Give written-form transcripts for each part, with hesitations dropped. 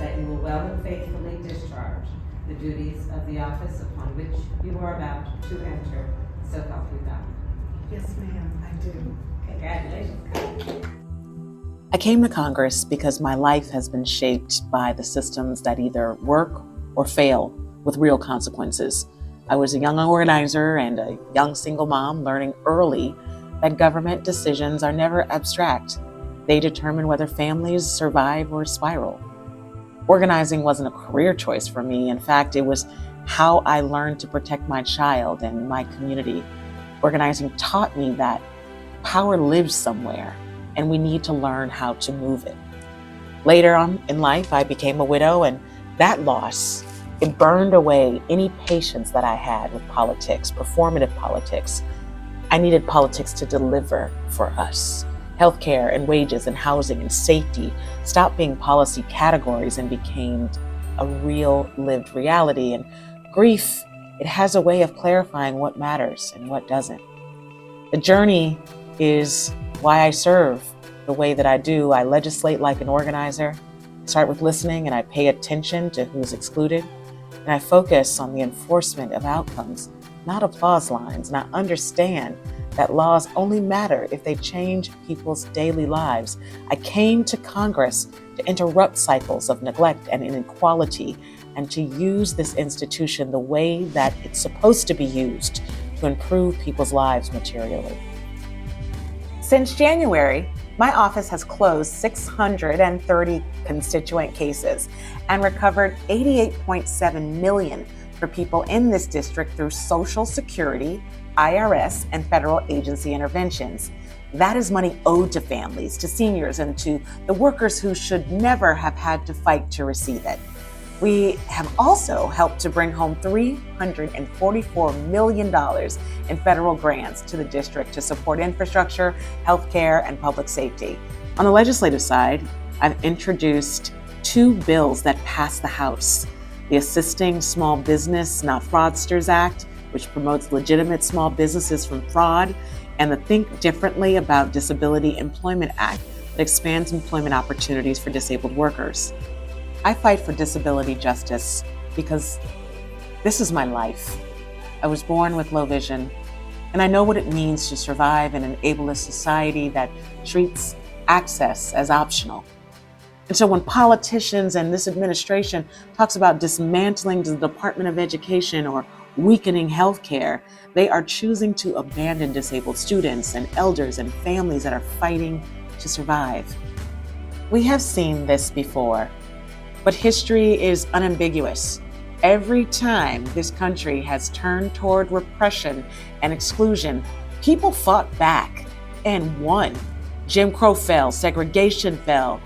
that you will well and faithfully discharge the duties of the office upon which you are about to enter. So help you God. Yes, ma'am, I do. Congratulations. I came to Congress because my life has been shaped by the systems that either work or fail with real consequences. I was a young organizer and a young single mom learning early that government decisions are never abstract. They determine whether families survive or spiral. Organizing wasn't a career choice for me. In fact, it was how I learned to protect my child and my community. Organizing taught me that power lives somewhere, and we need to learn how to move it. Later on in life, I became a widow, and that loss, it burned away any patience that I had with politics, performative politics. I needed politics to deliver for us. Healthcare and wages and housing and safety stopped being policy categories and became a real lived reality. And grief, it has a way of clarifying what matters and what doesn't. The journey is why I serve the way that I do. I legislate like an organizer. I start with listening and I pay attention to who's excluded. And I focus on the enforcement of outcomes, not applause lines. And I understand that laws only matter if they change people's daily lives. I came to Congress to interrupt cycles of neglect and inequality and to use this institution the way that it's supposed to be used to improve people's lives materially. Since January, my office has closed 630 constituent cases and recovered $88.7 million for people in this district through Social Security, IRS, and federal agency interventions. That is money owed to families, to seniors, and to the workers who should never have had to fight to receive it. We have also helped to bring home $344 million in federal grants to the district to support infrastructure, healthcare, and public safety. On the legislative side, I've introduced 2 bills that passed the House: the Assisting Small Business Not Fraudsters Act, which promotes legitimate small businesses from fraud, and the Think Differently About Disability Employment Act that expands employment opportunities for disabled workers. I fight for disability justice because this is my life. I was born with low vision, and I know what it means to survive in an ableist society that treats access as optional. And so when politicians and this administration talks about dismantling the Department of Education or weakening healthcare, they are choosing to abandon disabled students and elders and families that are fighting to survive. We have seen this before, but history is unambiguous. Every time this country has turned toward repression and exclusion, people fought back and won. Jim Crow fell, segregation fell,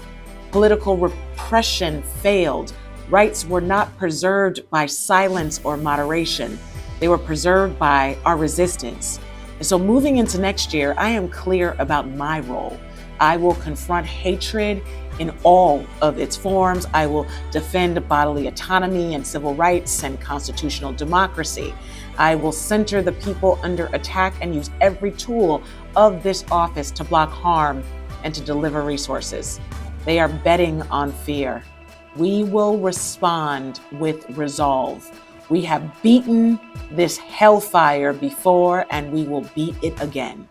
political repression failed. Rights were not preserved by silence or moderation. They were preserved by our resistance. And so moving into next year, I am clear about my role. I will confront hatred in all of its forms. I will defend bodily autonomy and civil rights and constitutional democracy. I will center the people under attack and use every tool of this office to block harm and to deliver resources. They are betting on fear. We will respond with resolve. We have beaten this hellfire before, and we will beat it again.